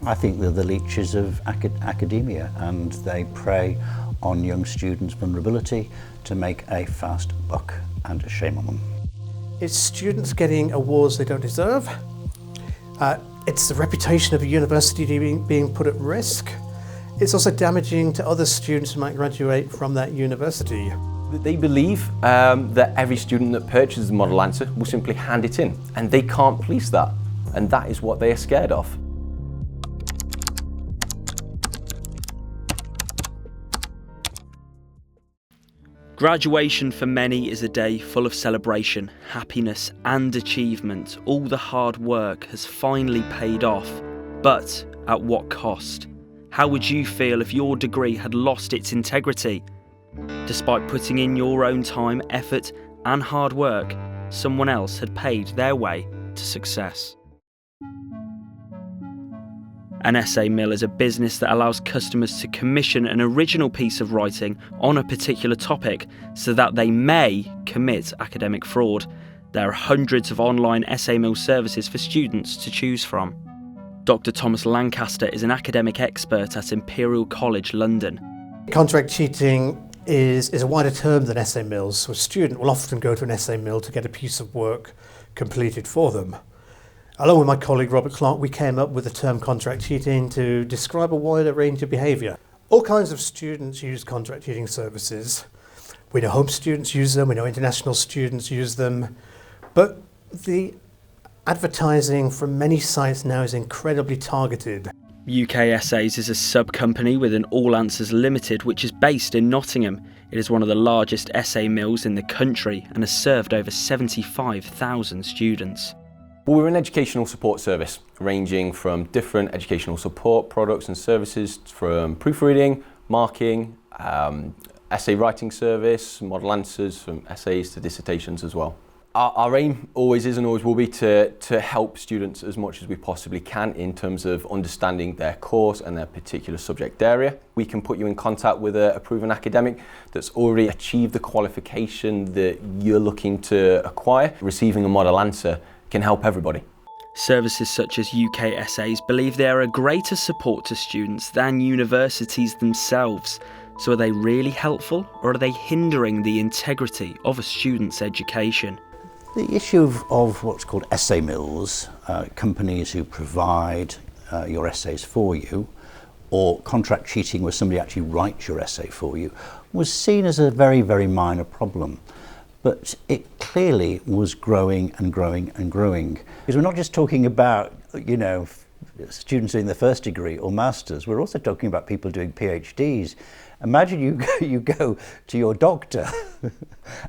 I think they're the leeches of academia, and they prey on young students' vulnerability to make a fast buck, and shame on them. It's students getting awards they don't deserve. It's the reputation of a university being put at risk. It's also damaging to other students who might graduate from that university. They believe that every student that purchases a model answer will simply hand it in, and they can't police that, and that is what they are scared of. Graduation for many is a day full of celebration, happiness and achievement. All the hard work has finally paid off, but at what cost? How would you feel if your degree had lost its integrity? Despite putting in your own time, effort and hard work, someone else had paid their way to success. An essay mill is a business that allows customers to commission an original piece of writing on a particular topic so that they may commit academic fraud. There are hundreds of online essay mill services for students to choose from. Dr. Thomas Lancaster is an academic expert at Imperial College London. Contract cheating is a wider term than essay mills, so a student will often go to an essay mill to get a piece of work completed for them. Along with my colleague Robert Clark, we came up with the term contract cheating to describe a wider range of behaviour. All kinds of students use contract cheating services. We know home students use them, we know international students use them, but the advertising from many sites now is incredibly targeted. UK Essays is a sub-company within All Answers Limited, which is based in Nottingham. It is one of the largest essay mills in the country and has served over 75,000 students. Well, we're an educational support service, ranging from different educational support products and services, from proofreading, marking, essay writing service, model answers, from essays to dissertations as well. Our aim always is and always will be to help students as much as we possibly can in terms of understanding their course and their particular subject area. We can put you in contact with a proven academic that's already achieved the qualification that you're looking to acquire. Receiving a model answer can help everybody. Services such as UK Essays believe they are a greater support to students than universities themselves. So are they really helpful, or are they hindering the integrity of a student's education? The issue of what's called essay mills, companies who provide your essays for you, or contract cheating where somebody actually writes your essay for you, was seen as a very, very minor problem. But it clearly was growing and growing and growing. Because we're not just talking about, students doing their first degree or masters, we're also talking about people doing PhDs. Imagine you go to your doctor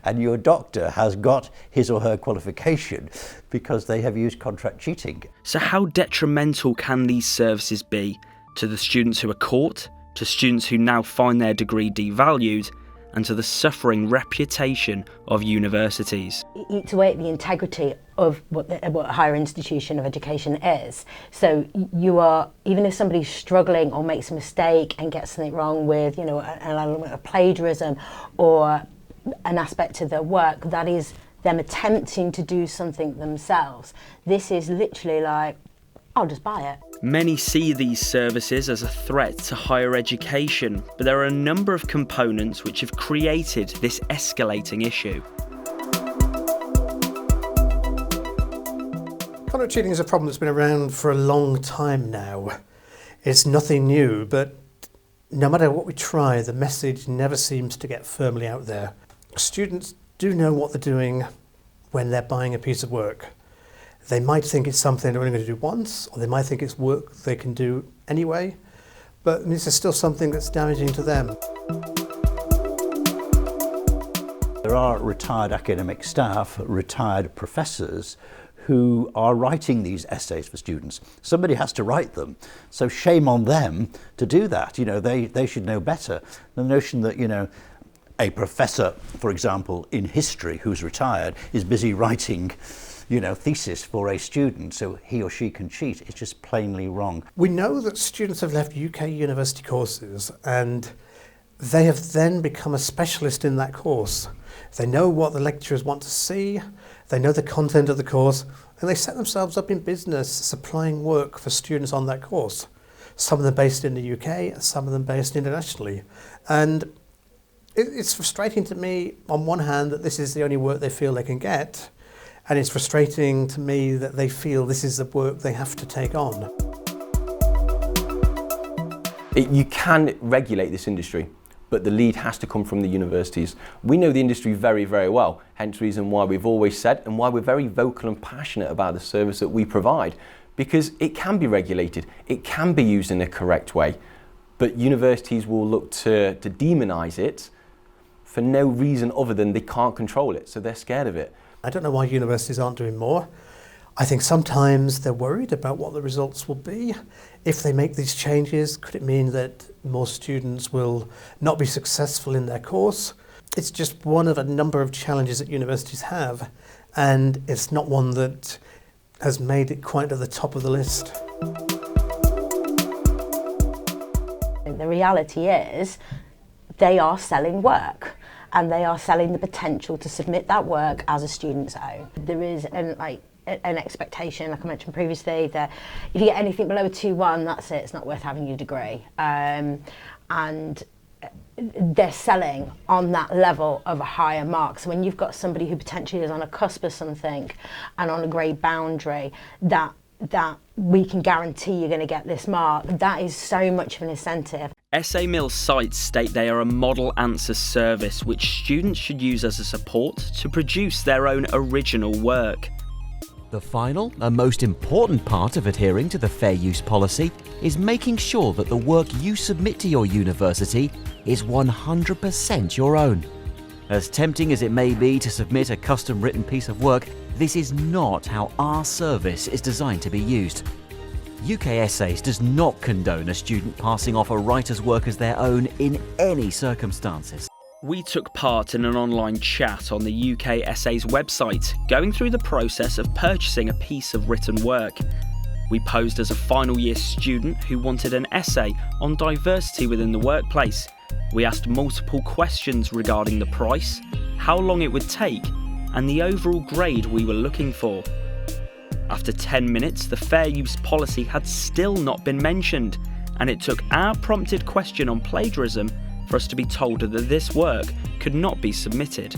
and your doctor has got his or her qualification because they have used contract cheating. So how detrimental can these services be to the students who are caught, to students who now find their degree devalued, and to the suffering reputation of universities? It eats away at the integrity of what a higher institution of education is. So you are, even if somebody's struggling or makes a mistake and gets something wrong with, an element of plagiarism or an aspect of their work, that is them attempting to do something themselves. This is literally like, I'll just buy it. Many see these services as a threat to higher education, but there are a number of components which have created this escalating issue. Contract cheating is a problem that's been around for a long time now. It's nothing new, but no matter what we try, the message never seems to get firmly out there. Students do know what they're doing when they're buying a piece of work. They might think it's something they're only going to do once, or they might think it's work they can do anyway, but this is still something that's damaging to them. There are retired academic staff, retired professors who are writing these essays for students. Somebody has to write them, so shame on them to do that. They should know better. The notion that, a professor, for example, in history who's retired is busy writing thesis for a student so he or she can cheat. It's just plainly wrong. We know that students have left UK university courses and they have then become a specialist in that course. They know what the lecturers want to see, they know the content of the course, and they set themselves up in business supplying work for students on that course. some of them based in the UK, and some of them based internationally. And it's frustrating to me, on one hand, that this is the only work they feel they can get, and it's frustrating to me that they feel this is the work they have to take on. You can regulate this industry, but the lead has to come from the universities. We know the industry very, very well, hence the reason why we've always said and why we're very vocal and passionate about the service that we provide, because it can be regulated, it can be used in a correct way, but universities will look to demonise it for no reason other than they can't control it, so they're scared of it. I don't know why universities aren't doing more. I think sometimes they're worried about what the results will be. If they make these changes, could it mean that more students will not be successful in their course? It's just one of a number of challenges that universities have, and it's not one that has made it quite to the top of the list. The reality is they are selling work, and they are selling the potential to submit that work as a student's own. There is an expectation, like I mentioned previously, that if you get anything below a 2-1, that's it, it's not worth having your degree. And they're selling on that level of a higher mark. So when you've got somebody who potentially is on a cusp of something and on a grade boundary, that we can guarantee you're going to get this mark, that is so much of an incentive. SA Mills sites state they are a model answer service which students should use as a support to produce their own original work. The final and most important part of adhering to the fair use policy is making sure that the work you submit to your university is 100% your own. As tempting as it may be to submit a custom written piece of work, this is not how our service is designed to be used. UK Essays does not condone a student passing off a writer's work as their own in any circumstances. We took part in an online chat on the UK Essays website, going through the process of purchasing a piece of written work. We posed as a final year student who wanted an essay on diversity within the workplace. We asked multiple questions regarding the price, how long it would take, and the overall grade we were looking for. After 10 minutes, the fair use policy had still not been mentioned, and it took our prompted question on plagiarism for us to be told that this work could not be submitted.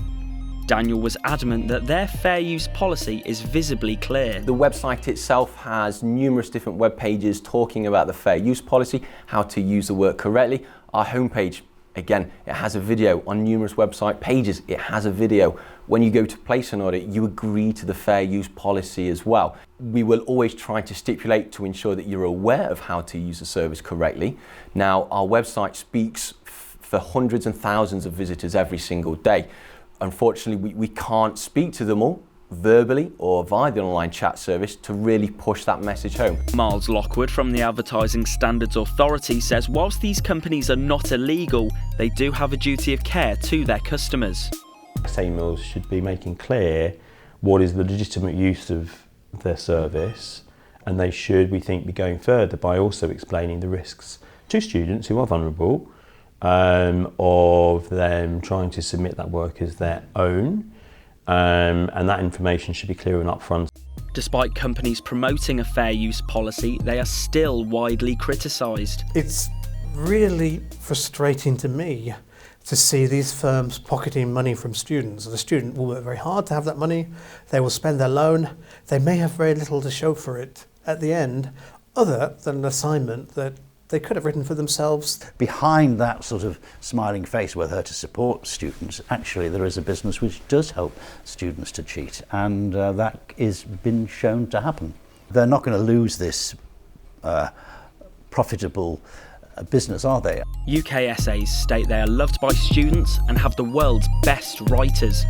Daniel was adamant that their fair use policy is visibly clear. The website itself has numerous different web pages talking about the fair use policy, how to use the work correctly. Our homepage, again, it has a video. On numerous website pages, it has a video. When you go to place an audit, you agree to the fair use policy as well. We will always try to stipulate to ensure that you're aware of how to use the service correctly. Now, our website speaks for hundreds and thousands of visitors every single day. Unfortunately, we can't speak to them all verbally or via the online chat service to really push that message home. Miles Lockwood from the Advertising Standards Authority says whilst these companies are not illegal, they do have a duty of care to their customers. SA Mills should be making clear what is the legitimate use of their service, and they should, we think, be going further by also explaining the risks to students who are vulnerable of them trying to submit that work as their own, and that information should be clear and upfront. Despite companies promoting a fair use policy, they are still widely criticised. It's really frustrating to me to see these firms pocketing money from students. The student will work very hard to have that money, they will spend their loan, they may have very little to show for it at the end, other than an assignment that they could have written for themselves. Behind that sort of smiling face we're there to support students, actually there is a business which does help students to cheat, and that is been shown to happen. They're not going to lose this profitable business, are they? UK essays state they are loved by students and have the world's best writers.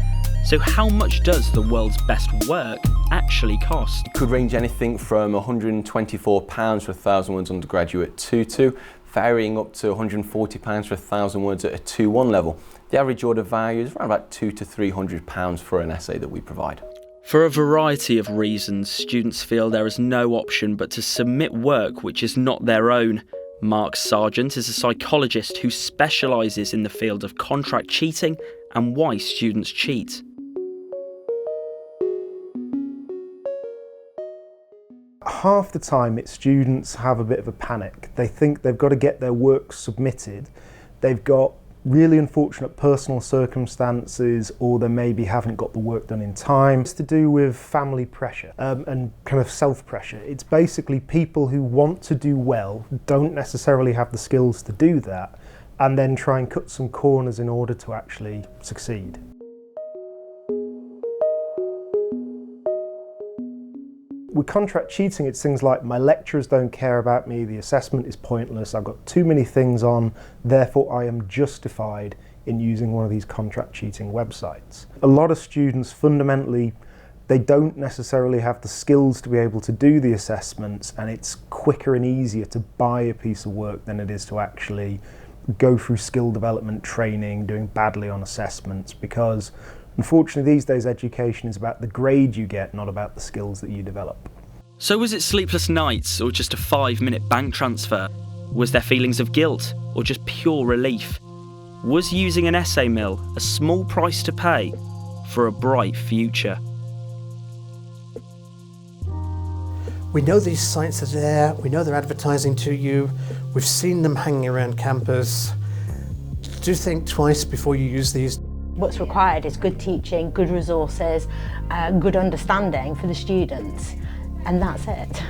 So how much does the world's best work actually cost? It could range anything from £124 for 1,000 words undergraduate 2-2, varying up to £140 for 1,000 words at a 2-1 level. The average order value is around about £200 to £300 for an essay that we provide. For a variety of reasons, students feel there is no option but to submit work which is not their own. Mark Sargent is a psychologist who specialises in the field of contract cheating and why students cheat. half the time students have a bit of a panic. They think they've got to get their work submitted. They've got really unfortunate personal circumstances, or they maybe haven't got the work done in time. It's to do with family pressure and kind of self-pressure. It's basically people who want to do well, don't necessarily have the skills to do that, and then try and cut some corners in order to actually succeed. With contract cheating, it's things like my lecturers don't care about me, the assessment is pointless, I've got too many things on, therefore I am justified in using one of these contract cheating websites. A lot of students fundamentally, they don't necessarily have the skills to be able to do the assessments, and it's quicker and easier to buy a piece of work than it is to actually go through skill development training, doing badly on assessments, because unfortunately these days education is about the grade you get, not about the skills that you develop. So was it sleepless nights or just a 5-minute bank transfer? Was there feelings of guilt or just pure relief? Was using an essay mill a small price to pay for a bright future? We know these sites are there, we know they're advertising to you, we've seen them hanging around campus. Do think twice before you use these. What's required is good teaching, good resources, good understanding for the students, and that's it.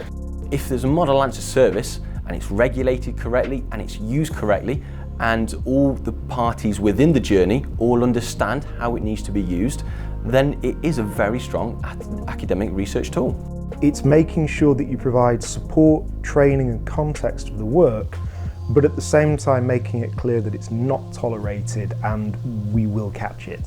If there's a model answer service and it's regulated correctly and it's used correctly, and all the parties within the journey all understand how it needs to be used, then it is a very strong academic research tool. It's making sure that you provide support, training and context for the work, but at the same time making it clear that it's not tolerated and we will catch it.